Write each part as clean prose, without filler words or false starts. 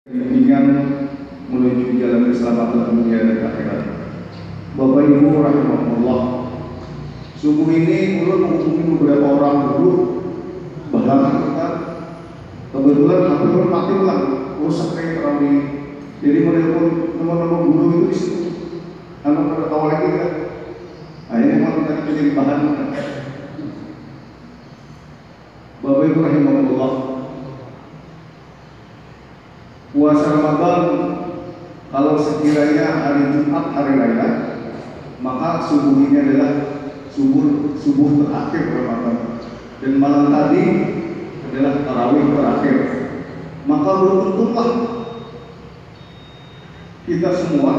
bimbingan menuju jalan keselamatan dunia dan akhirat. Bapak Ibu rahimahullah, subuh ini ulun menghubungi beberapa orang dulu, bahkan kita kebetulan HP mati ulang, rusak kayak terawih. Jadi menelpon teman-teman guru itu di situ, karena pada tahu lagi kan. Nah ini memang kita menjadi bahan. Bapak Ibu rahimahullah, puasa Ramadan kalau sekiranya hari Jumat hari raya, maka subuh ini adalah subuh terakhir Ramadan, dan malam tadi adalah tarawih terakhir. Maka beruntunglah kita semua,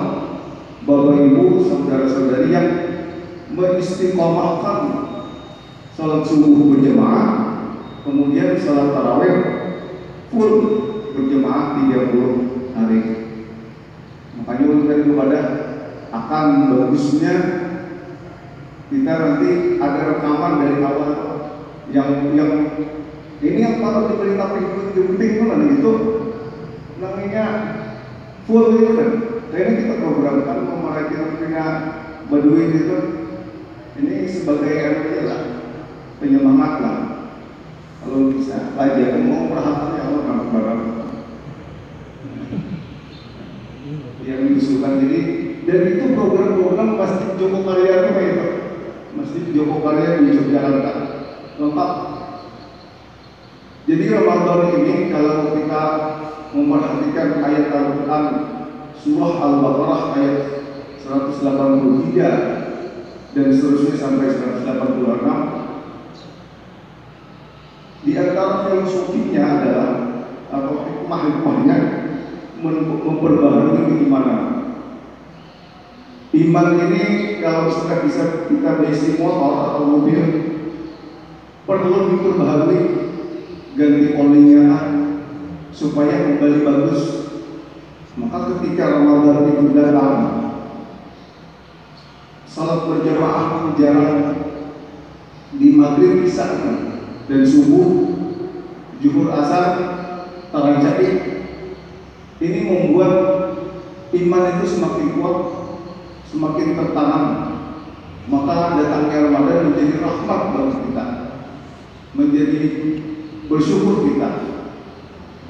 Bapak Ibu, saudara-saudari yang mengistiqomahkan salat subuh berjamaah, kemudian salat tarawih full berjemaah 30 hari. Makanya ulun kepada akan bagusnya kita nanti ada rekaman dari awal yang ini yang patut diberitahu penting mana itu namanya full itu kan. Jadi kita programkan memarahi punya Baduy itu ini sebagai anunya lah, penyemangat lah. Kalau bisa aja mau perhatian Allah kan barang yang diusulkan. Jadi dan itu program-program pasti Joko Karya itu Masjid Joko Karya di Yogyakarta lengkap. Jadi Ramadan ini kalau kita memperhatikan ayat Al-Quran surah Al-Baqarah ayat 183 dan seterusnya sampai 186, di antara filosofinya adalah atau hikmah-hikmahnya memperbaharui keimanan. Iman ini kalau sudah bisa kita beli motor atau mobil perlu diperbaharui, ganti olinya supaya kembali bagus. Maka ketika Ramadan itu datang, salat berjamaah jarang, di maghrib bisa dan subuh, zuhur, asar, tarawih. Ini membuat iman itu semakin kuat, semakin tertanam. Maka datangnya Ramadan menjadi rahmat bagi kita, menjadi bersyukur kita.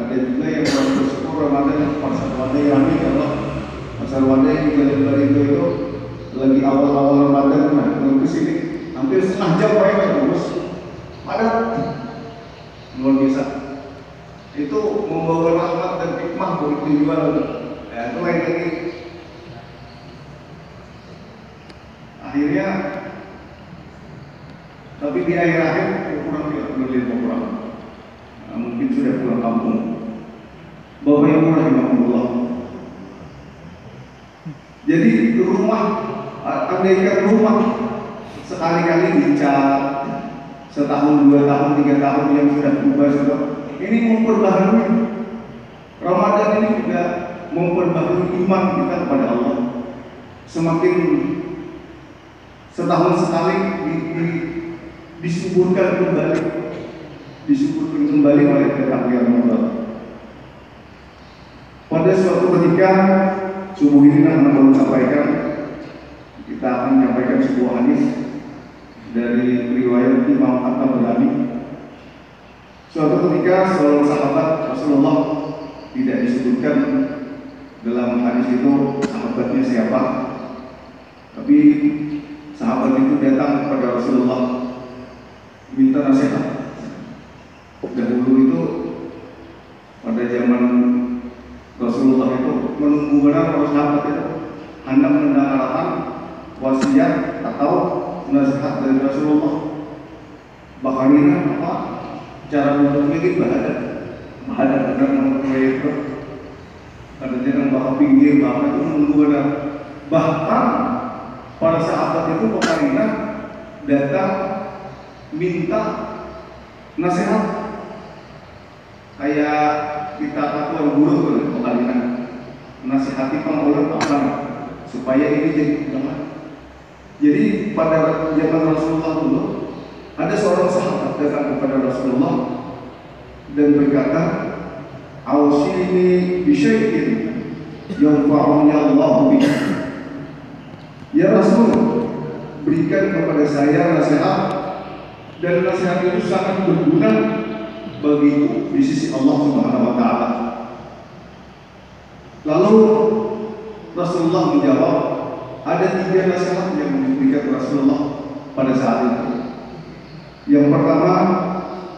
Ada juga yang bersyukur Ramadan pasal wadai rame Allah, pasal wadai di Jalan itu lagi awal-awal Ramadan, nah ke sini hampir setengah jam terus padat, luar biasa. Itu membawa rahmat dan hikmah bagi tujuan. Ya, itu lain lagi. Akhirnya, tapi di akhir-akhir kurang kurang. Nah, mungkin sudah pulang kampung. Bapak Ibu rahimahullah. Jadi rumah, andaikan rumah sekali-kali dicat, setahun, 2 tahun, 3 tahun yang sudah berubah, ini memperbaharui. Ramadan ini juga memperbaharui iman kita kepada Allah. Semakin setahun sekali disuburkan kembali oleh ketakdiran Allah. Pada suatu ketika subuh ini akan sampaikan, kita akan menyampaikan sebuah hadis dari riwayat Imam At-Tabrani. Suatu ketika seorang sahabat Rasulullah, tidak disebutkan dalam hadis itu sahabatnya siapa, tapi sahabat itu datang kepada Rasulullah minta nasihat. Dahulu itu pada zaman Rasulullah itu menunggu benar para sahabat itu hendak mendengarkan wasiat atau nasihat dari Rasulullah. Bahkan ini apa cara untuk milik bahadat benar memperoleh itu ada jangan bakal pinggir bahkan itu menunggu benar. Bahkan para sahabat itu pemerintah datang minta nasihat, kayak kita kata guru tuh pemerintah nasihati pengurus apa supaya ini jadi jangan. Jadi pada zaman Rasulullah dulu ada seorang sahabat datang kepada Rasulullah dan berkata, awsini bisyai'in yanfa'uni Allah bih. Ya Rasul, berikan kepada saya nasihat, dan nasihat itu sangat berguna bagiku di sisi Allah Subhanahu wa taala. Lalu Rasulullah menjawab, ada 3 nasihat yang diberikan Rasulullah pada saat itu. Yang pertama,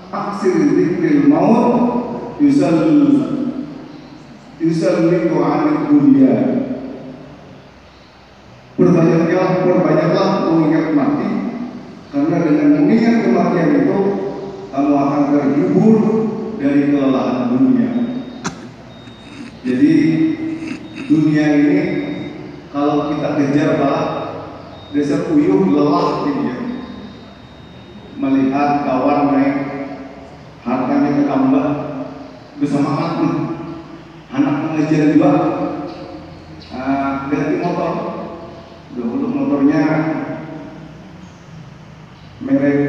aksir dzikril maut yusallitu 'anil dunya. Perbanyaklah mengingat mati, karena dengan mengingat kematian itu kamu akan terhibur dari kelelahan dunia. Jadi dunia ini kalau kita kejar Pak, dasar uyuh lelah gitu ya. Melihat kawan naik, hartanya ketambah, bersama anak mengejar juga, ganti motor. Dulu motornya merek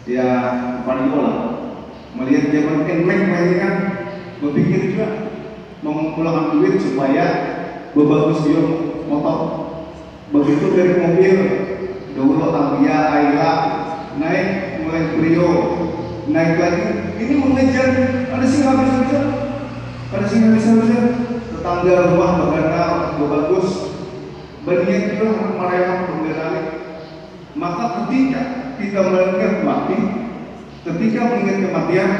ya Vario lah. Melihat dia pakai Mac kayaknya kan, berpikir juga mau mengumpulkan duit supaya berbagus dia motor. Begitu dari mobil, dulu Tamiya, Ayla, naik mulai Brio, naik lagi. Ini mengejar, ada sih nggak bisa, tetangga rumah bagana bagus, berniat juga mereka menggali. Maka ketika kita mengingat mati, ketika mengingat kematian,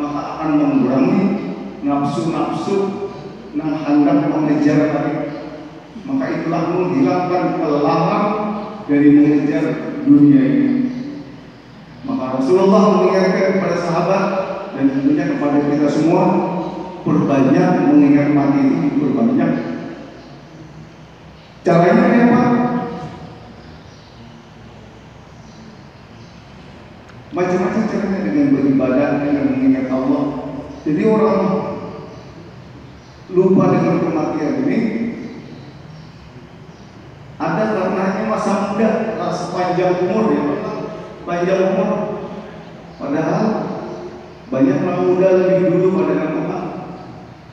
maka akan mengurangi nafsu-nafsu yang hendak mengejar tadi. Maka itulah menghilangkan kelelahan dari mengejar dunia ini. Maka Rasulullah mengingatkan kepada sahabat dan tentunya kepada kita semua, perbanyak mengingat mati ini, perbanyak. Caranya apa? Macam-macam caranya, dengan beribadah, dengan mengingat Allah. Jadi orang lupa dengan kematian ini ada karenanya masa muda, sepanjang umur ya, panjang umur. Padahal banyak orang muda lebih dulu pada Tuhan.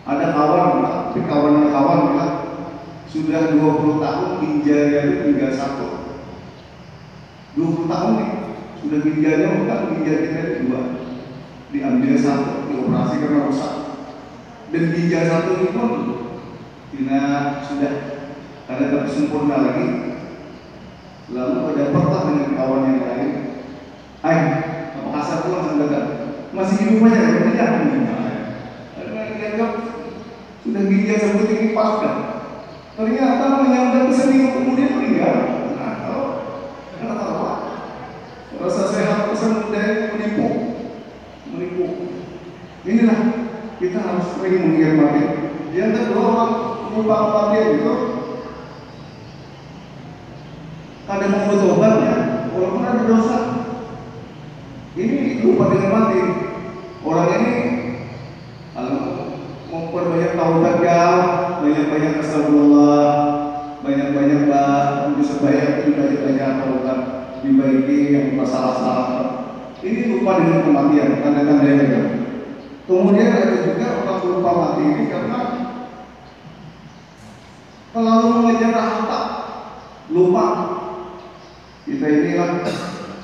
Ada kawan, tapi kawan sudah 20 tahun ginjalnya itu tinggal 1. 20 tahun nih, sudah ginjalnya bukan ginjal kita 2, diambil 1, dioperasi karena rusak. Dan ginjal 1 ini pun sudah ada tak sempurna lagi. Lalu ada pertah dengan kawan yang lain, apa kasar pulang sandakan, masih hidup aja ya, karena dianggap sudah ginjal 1 ini pas kan. Ternyata menyambut seminggu kemudian meninggal. Nah, kalau rasa sehat pesan muda menipu. Inilah kita harus sering mengingat mati. Yang kedua, orang lupa kematian itu kadang mau bertobat ya, walaupun ada dosa. Ini lupa dengan mati. Orang ini kalau mau perbanyak taubat ya, banyak-banyak astagfirullah, banyak-banyak bisa banyak taubat, dibaiki yang masalah-salah. Ini lupa dengan kematian, tanda-tandanya kan. Kemudian ada juga orang lupa mati ini karena terlalu mengejar harta, lupa. Kita inilah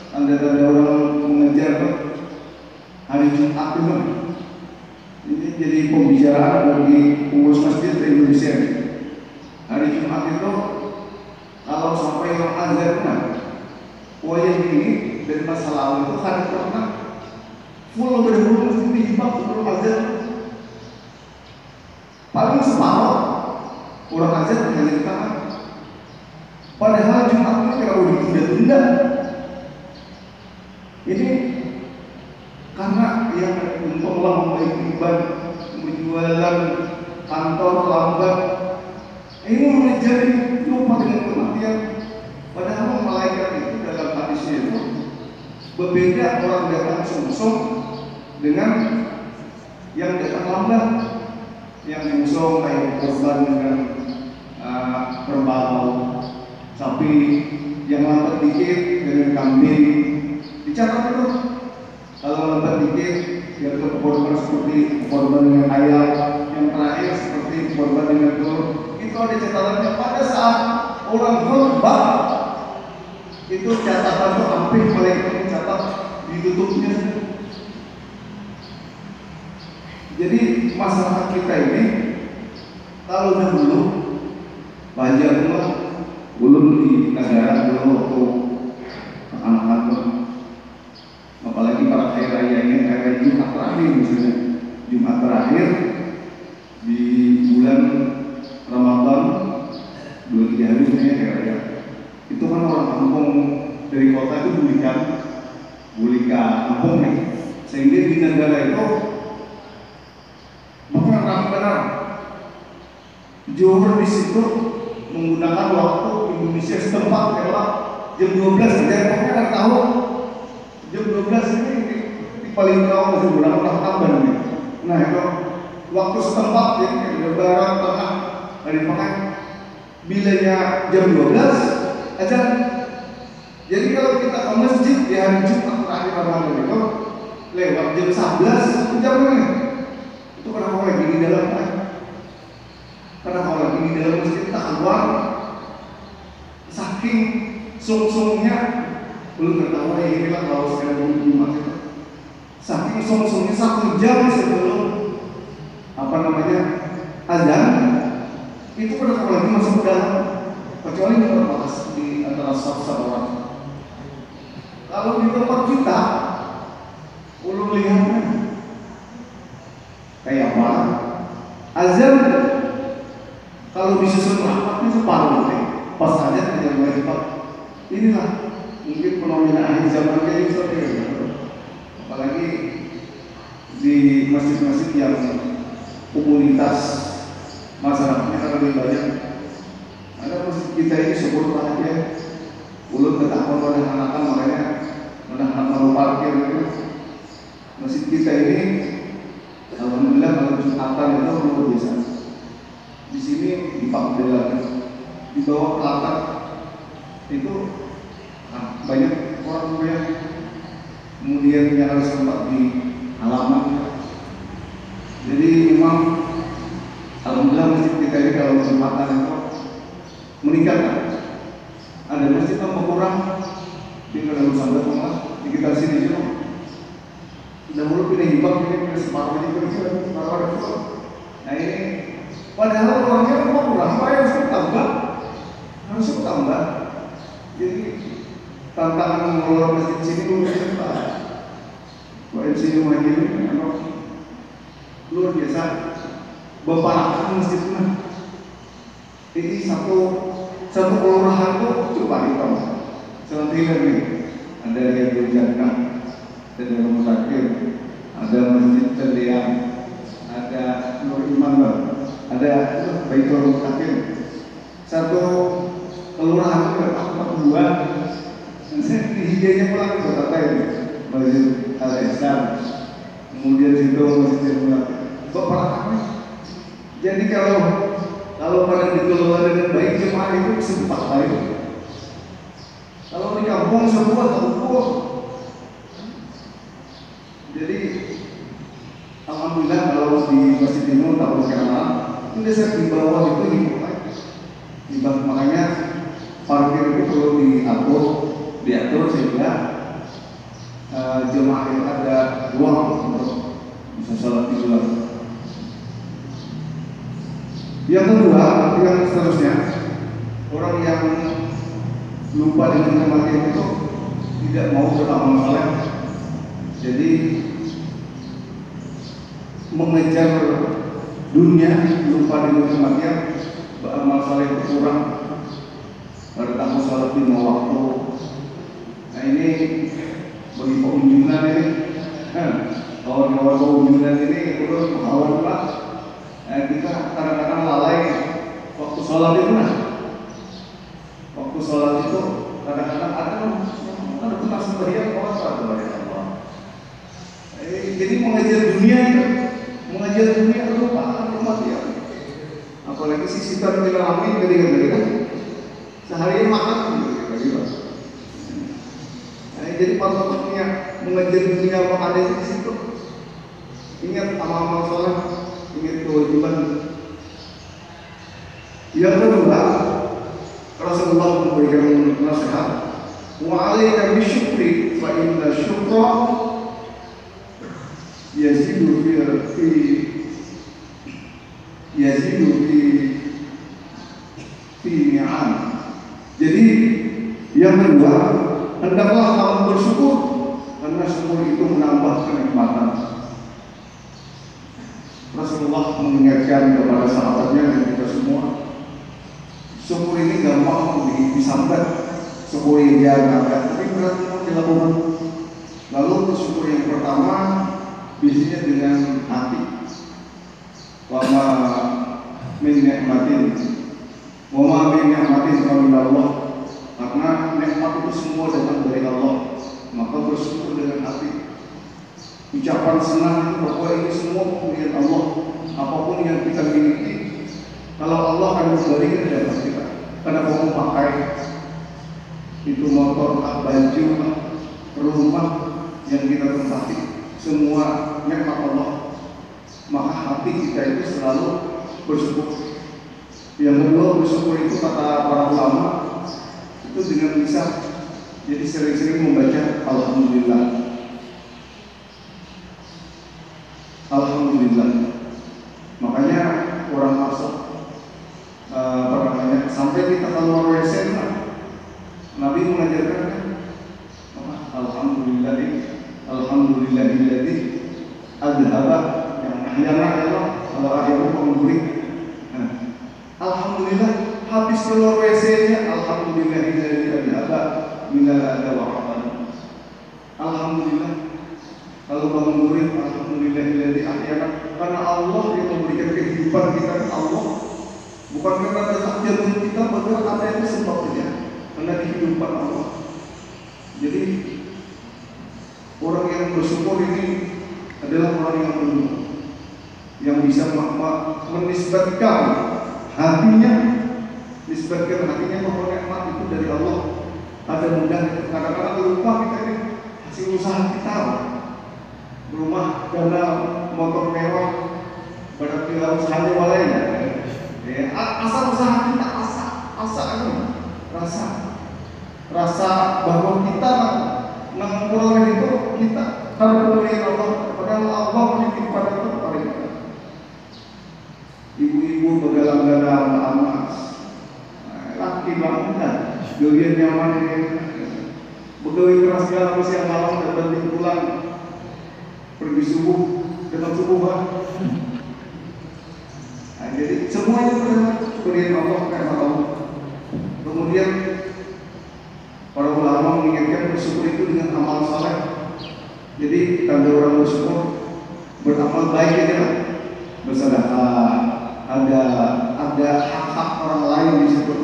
tanda-tanda orang mengejar hari Jumat itu. Ini jadi pembicaraan bagi pengurus masjid di Indonesia. Hari Jumat itu kalau sampai yang azan, wayang ini dan masa lalu itu hari pernah full berburu mesti dihibak sebelum azan. Paling separuh orang azan hanya di tangan. Padahal Jumat itu kalau ditunda-tunda. Ini karena yang umpamlah membaik berjualan kantor lambat, ini menjadi lupa dengan kematian. Padahal malaikat itu dalam hadisnya itu berbeda orang datang sungsung dengan yang datang lambat. Yang sungsung kayak korban dengan kerbau, sapi, yang lambat dikit dengan kambing. Dicatat itu kalau lambat dikit yang ke korban seperti korban dengan ayam, yang terakhir seperti korban dengan telur. Itu ada catatannya pada saat orang khutbah itu catatan itu hampir mereka mencatat ditutupnya. Jadi masyarakat kita ini kalau dahulu banyak rumah belum di negara dulu waktu anak-anak, apalagi pada hari raya ini, hari Jumat terakhir misalnya, Jumat terakhir di bulan Ramadan 2-3 hari misalnya hari raya, itu kan orang kampung dari kota itu bulikan kampung nih, sehingga di negara itu maka ramai benar. Johor di situ menggunakan waktu Indonesia setempat adalah jam 12 saja. Pokoknya kan tahu jam 12 ini di paling jauh masih gunakan waktu tambah nih. Nah itu waktu setempat ya, lebaran tengah hari pekan bilanya jam 12 aja. Jadi kalau kita ke masjid di hari Jumat terakhir Ramadan itu lewat jam 11 jam ini. Itu kenapa lagi di dalam kan? Karena kalau lagi di dalam masjid kita keluar saking sung-sungnya belum ketawa ya inilah kalau sekarang Jumat itu saking sung-sungnya 1 jam sebelum azan itu kalau lagi masuk ke dalam kecuali berbahas di antara satu orang. Kalau di tempat kita ulun lihatnya kayak apa? Azan kalau disusun rapatnya separuh nih, pas aja tidak mulai cepat. Inilah mungkin fenomena akhir zaman kayak seperti itu. Apalagi di masjid-masjid yang komunitas masyarakatnya kan lebih banyak. Ada masjid kita ini syukur bahagia. Ulun ketahuan oleh anak-anak makanya anak-anak mau parkir itu. Masjid kita ini alhamdulillah kalau Jumatan itu luar biasa. Di sini di Pakdelan, di bawah pelatar itu banyak orang yang kemudian yang harus tempat di halaman. Jadi memang alhamdulillah masjid kita ini kalau Jumatan itu meningkat. Ada masjid yang berkurang di dalam Nusantara rumah di sekitar sini juga. Dahulu pindah hibah ini separuh aja kira-kira separuh itu. Nah ini padahal orangnya rumah kurang, apa yang harus tambah. Jadi tantangan mengelola masjid sini luar biasa. OMC rumah ini luar biasa. Bapakkan masjidnya. Ini satu kelurahan tuh coba hitam. Seperti ini ada yang berjalan, ada rumah sakit, ada masjid Tendian, ada Nur Iman, ada Baitul Mutakin. Satu kelurahan itu ada 42. Hijaunya pulang ke kota ini, Masjid Al-Ihsan, kemudian situ Masjid Al-Ihsan. Jadi kalau pada dikelola dengan baik jemaah itu sempat baik. Kalau di kampung semua terukur. Jadi alhamdulillah kalau di Masjid Timur tak berkenalan itu desa di bawah itu di bawah, makanya parkir itu perlu diatur sehingga jemaah itu ada ruang untuk bisa sholat di luar. Yang kedua, yang seterusnya orang yang lupa dengan kematian itu tidak mau beramal saleh. Jadi mengejar dunia, lupa dengan kematian, beramal saleh kurang, bertambah salat 5 waktu. Nah ini bagi pengunjungan ini, kawan-kawan pengunjungan ini urus kawan pak. Kita kadang-kadang lalai waktu sholat itu waktu sholat itu kadang-kadang ada tengah sembahyang Allah. Jadi mengajar dunia lupa kematian. Apalagi sisitan kita alami ketika seharian makan gitu. Jadi patokannya mengajar dunia apa ada di situ. ingat amal-amal soleh, ingat kewajiban. Yang kedua, Rasulullah memberikan nasihat, wa alaika bisyukri fa inna syukra yazidu fi ni'am. Jadi yang kedua, hendaklah kamu bersyukur karena syukur itu menambah kenikmatan. Rasulullah mengingatkan kepada sahabatnya dan kita semua, syukur ini gampang disambat, syukur yang ada, tapi berat untuk dilakukan. Lalu syukur yang pertama biasanya dengan hati. Wama min ni'matin min Allah, karena nikmat itu semua datang dari Allah, maka bersyukur dengan hati. Ucapan senang bahwa ini semua pemberian Allah, apapun yang kita miliki, kalau Allah akan memberikan kepada kita. Karena kamu pakai itu motor, baju, rumah yang kita tempati, semua nikmat Allah, maka hati kita itu selalu bersyukur. Yang kedua, bersyukur itu kata para ulama itu dengan lisan. Jadi sering-sering membaca Alhamdulillah, Alhamdulillah. Makanya orang masuk sampai kita keluar WC, Nabi mengajarkan Alhamdulillahilladzi adhaba yang ahyana Allah kalau akhirnya mengulik. Alhamdulillah, habis keluar WC-nya Alhamdulillahilladzi adhaba minal adha wa rahman. Alhamdulillah, kalau bangun murid Alhamdulillahilladzi ahyana, karena Allah yang memberikan kehidupan kita. Allah bukan karena detak jantung kita, padahal ada itu sebabnya karena kehidupan Allah. Jadi orang yang bersyukur ini adalah orang yang bersyukur, yang bisa menisbatkan hatinya bahwa nikmat itu dari Allah. Ada mudah, kadang-kadang lupa kita ini hasil usaha kita, rumah, dana, motor mewah, berarti harus hanya walainya. Asal usaha kita, rasa bahwa kita memperoleh itu kita harus memberi Allah, padahal Allah menitipkan itu kepada kita. Ibu-ibu begalang-galang emas, laki banget, doyan nyaman ini, begawi keras segala siang malam dan banting pulang, pergi subuh, datang subuh. Jadi semuanya berian Allah karena Allah. Kemudian para ulama mengingatkan bersyukur itu dengan amal saleh. Jadi tanda orang bersyukur beramal baik aja lah, bersedekah, ada hak-hak orang lain di situ.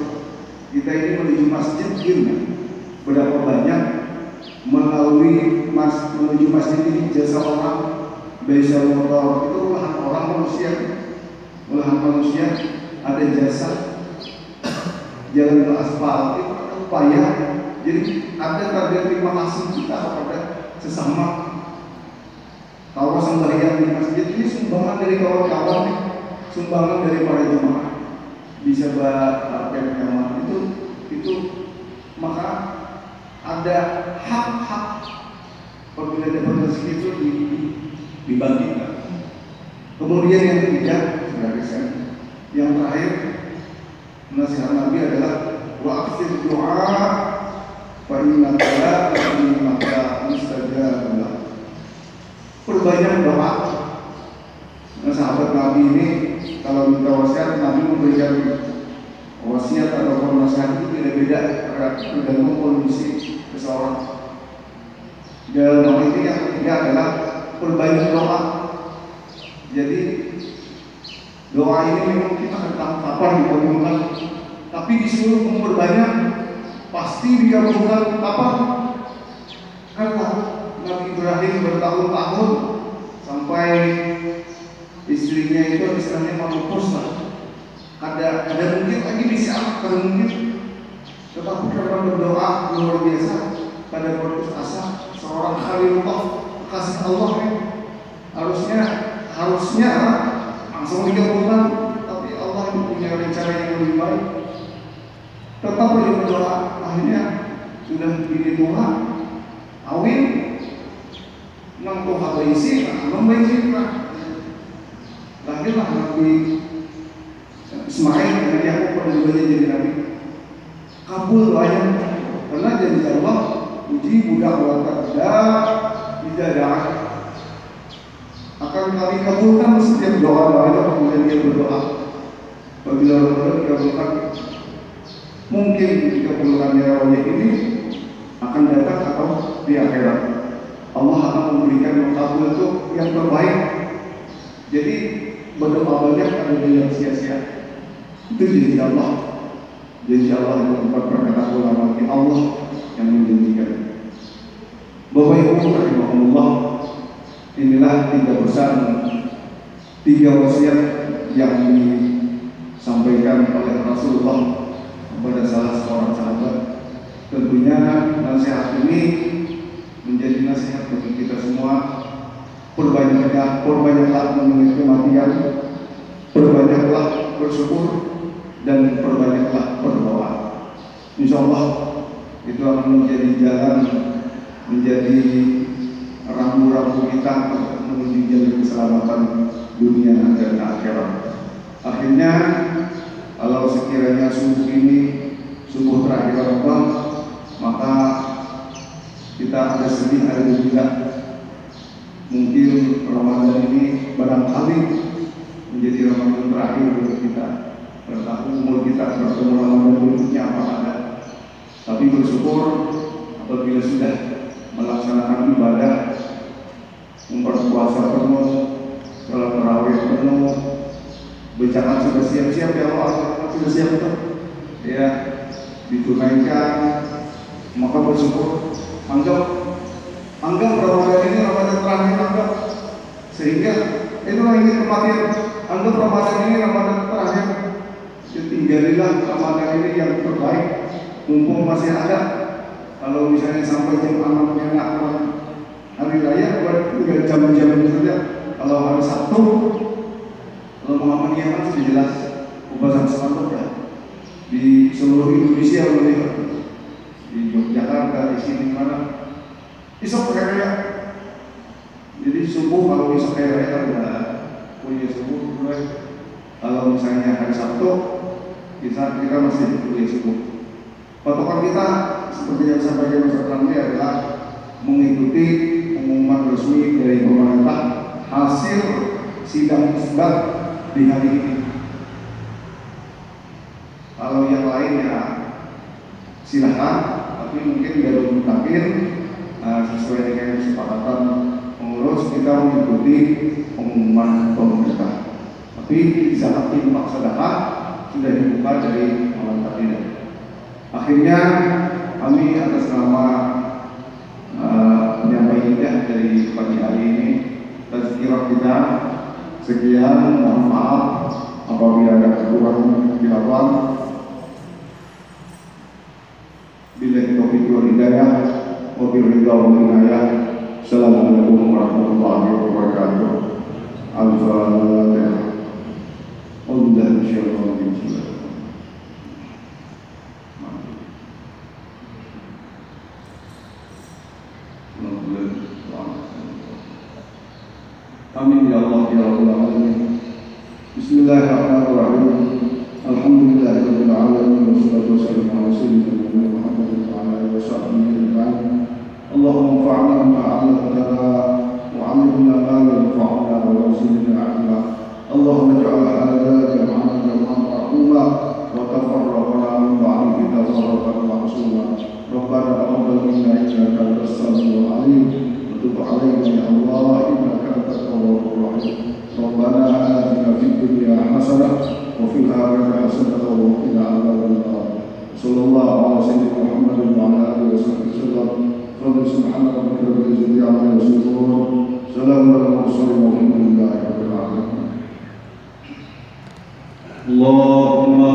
Kita ini menuju masjid gimana? Berapa banyak menuju masjid ini jasa orang, biasa motor itu lahan orang manusia, ada jasa jalan ke aspal itu upaya. Jadi ada tanda terima kasih kita kepada sesama. Kalau sembahyang di masjid ini sumbangan dari kawan-kawan, sumbangan dari para jemaah, bisa berarti itu maka ada hak-hak apabila dapat rezeki itu dibagikan. Kemudian yang ketiga, yang terakhir nasihat Nabi adalah wa'aksir doa fa inna maka mustajab. Perbanyak doa. Sahabat Nabi ini kalau minta wasiat, Nabi memberikan wasiat atau nasihat itu beda-beda tergantung kondisi seseorang. Dalam hal ini yang ketiga adalah perbanyak doa. Jadi doa ini memang kita tentang kapan dikabulkan, tapi disuruh memperbanyak, pasti dikabulkan kapan? Karena Nabi Ibrahim bertahun-tahun sampai istrinya itu istilahnya menopause lah. Ada mungkin lagi bisa, ada mungkin, tetapi karena berdoa luar biasa pada putus asa seorang Khalilullah, kasih Allah harusnya harusnya langsung dikabulkan, tapi Allah punya rencana yang lebih baik. Tetap boleh berdoa. Akhirnya sudah pilih Tuhan, awin nang Tuhan berisi, membaisi lahirlah Nabi Ismail dengan Yakub pada dulunya jadi Nabi. Kabul doanya karena janji Allah, uji budak wata tidak akan kami kabulkan setiap doa-doa. Kemudian dia berdoa, apabila berdoa dikabulkan, mungkin dikabulkannya proyek ini akan datang atau di akhirat. Allah akan memberikan kabul itu yang terbaik. Jadi berdoa banyak ada yang sia-sia. Itu janji Allah. Janji Allah itu tempat perkataan ulama Allah yang menjanjikan. Bapak Ibu rahimahullah, inilah 3 pesan, 3 wasiat yang disampaikan oleh Rasulullah kepada salah seorang sahabat. Tentunya nasihat ini menjadi nasihat bagi kita semua. Perbanyaklah mengingat kematian, perbanyaklah bersyukur, dan perbanyaklah berdoa. Insya Allah itu akan menjadi jalan, menjadi rambu-rambu kita untuk menuju jalan keselamatan dunia dan akhirat. Akhirnya, kalau sekiranya subuh ini subuh terakhir Ramadan, maka kita ada sedih, ada gembira. Mungkin Ramadan ini barangkali menjadi Ramadan terakhir untuk kita. Bertahu umur kita bertemu Ramadan berikutnya apa ada. Tapi bersyukur apabila sudah melaksanakan ibadah, berpuasa penuh, sholat tarawih penuh, bencana sudah siap-siap ya Allah, sudah siap tuh, ya ditunaikan, maka bersyukur. Anggap Ramadan ini Ramadan terakhir, anggap sehingga itulah ini kematian. Anggap Ramadan ini Ramadan terakhir, tinggallah Ramadan ini yang terbaik, mumpung masih ada. Kalau misalnya sampai jam 6 enak hari raya, buat jam-jam saja. Kalau hari Sabtu, kalau Muhammadiyah kan sudah jelas pembahasan sepatu ya di seluruh Indonesia, di Yogyakarta, di sini mana, isok raya. Jadi subuh kalau isok raya ada kuliah subuh, kalau misalnya hari Sabtu kita masih kuliah subuh. Patokan kita seperti yang disampaikan Ustaz Ramli adalah mengikuti pengumuman resmi dari pemerintah hasil sidang isbat di hari ini. Kalau yang lain ya silahkan, tapi mungkin biar mutakin sesuai dengan kesepakatan pengurus, kita mengikuti pengumuman pemerintah. Tapi zakat infak sedekah sudah dibuka dari malam tadi. Akhirnya kami atas nama penyampaian dari pagi hari ini tazkirah kita sekian. Mohon maaf apabila ada kekurangan khilafan. Billahi taufiq wal hidayah wa biridha wal inayah. Assalamualaikum warahmatullahi wabarakatuh. Al-Fatihah. Amin ya Allah ya Rabbal alamin. Bismillahirrahmanirrahim. Alhamdulillahirabbil alamin wassalatu wassalamu ala sayyidina Muhammadin wa ala alihi washabbihi ajma'in. Allahumma fa'alna ma 'allamtana wa 'allimna ma yanfa'una wa zidna 'ilma. Allahumma ij'al hadha jam'ana jam'an marhuma wa tafarraqna min ba'dihi tafarraqan ma'suma. Rabbana taqabbal minna innaka antas samiul 'alim wa tub 'alaina ya Allah innaka antat tawwabur rahim. Rabbana atina fid dunya hasanah wa fil akhirati hasanah wa qina adzaban nar. Sallallahu ala sayyidina Muhammadin wa ala alihi wasallam. Subhana rabbika rabbil izzati amma yasifun. Salamun alal mursalin walhamdulillahi rabbil alamin. Allahumma